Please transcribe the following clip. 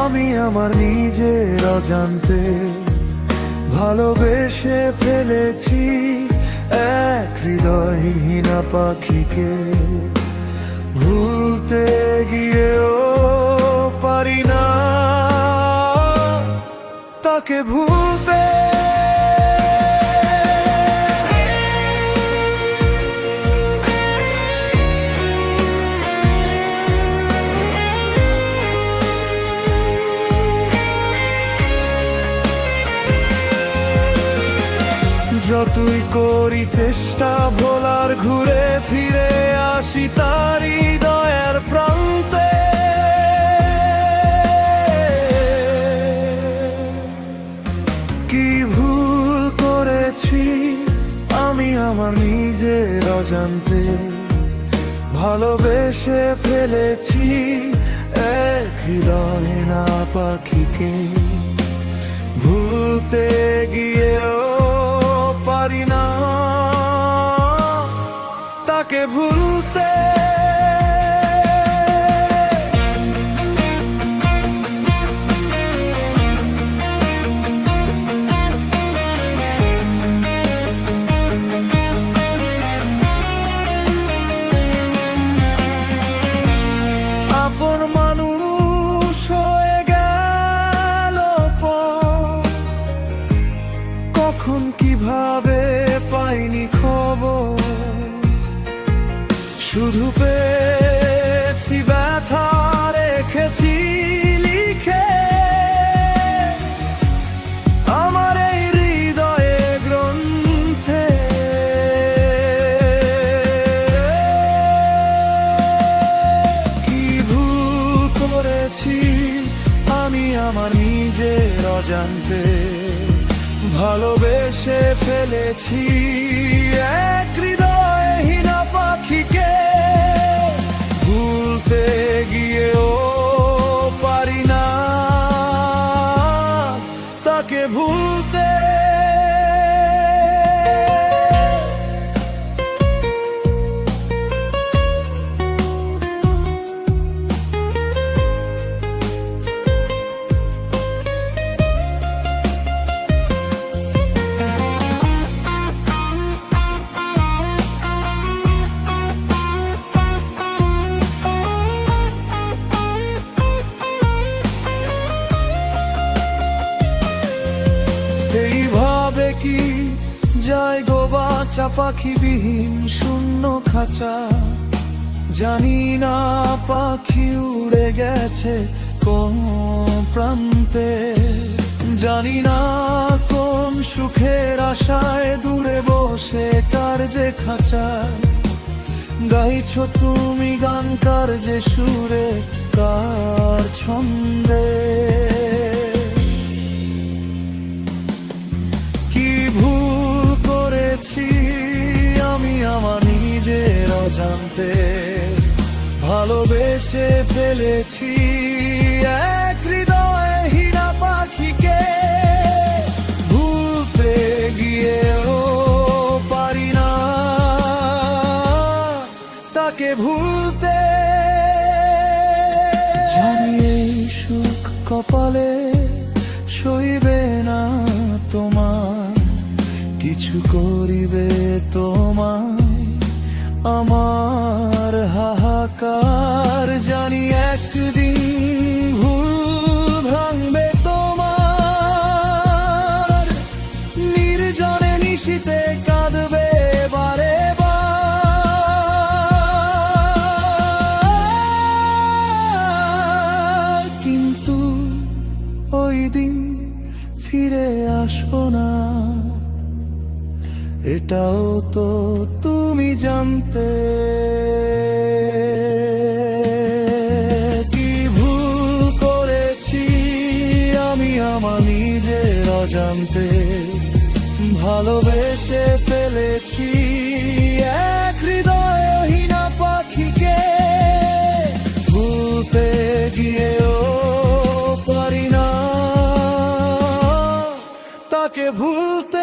আমি আমার নিজের অজান্তে ভালোবেসে ফেলেছি এক হৃদয়হীনা পাখিকে। ভুলতে গিয়েও পারি না তাকে ভুলতে। যতই করি চেষ্টা ভোলার, ঘুরে ফিরে আসি তারই হৃদয়ের প্রান্তে। কি ভুল করেছি আমি আমার নিজের অজান্তে ভালোবেসে ফেলেছি এক হৃদয়হীনা পাখিকে। ভুলতে গিয়েও পারি না তাকে ভুলতে। আপন মানুষ হয়ে গেল কখন কিভাবে পাইনি খবর। শুধু পেয়েছি ব্যথা, রেখেছি লিখে আমার এই হৃদয়ে গ্রন্থে। কি ভুল করেছি আমি আমার নিজের অজান্তে ভালোবেসে ফেলেছি এক হৃদয়হীনা পাখিকে। ভুলতে গিয়েও পারি না তাকে ভুলতে। এইভাবে কি যায় গো বাঁচা পাখিবিহীন শূন্য খাঁচা। জানি না পাখি উড়ে গেছে কোন প্রান্তে। জানি না কোন সুখের আশায় দূরে বসে কার যে খাঁচায় গাইছো তুমি গান, কার যে সুরে কার ছন্দে। ভুল করেছি আমি আমার নিজের অজান্তে ভালোবেসে ফেলেছি এক হৃদয়হীনা পাখিকে। ভুলতে গিয়েও পারি না তাকে ভুলতে। জানি এই সুখ কপালে সইবে না তোমার, কিছু করিবে তোমায় আমার হাহাকার। জানি একদিন ভুল ভাঙবে তোমার, নির্জনে নিশীতে কাঁদবে বারে বার। কিন্তু ওই দিন ফিরে আসবো না এটাও তো তুমি জানতে। কি ভুল করেছি আমি আমার নিজের অজান্তে ভালোবেসে ফেলেছি এক হৃদয়হীনা পাখিকে। ভুলতে গিয়েও পারি না তাকে ভুলতে।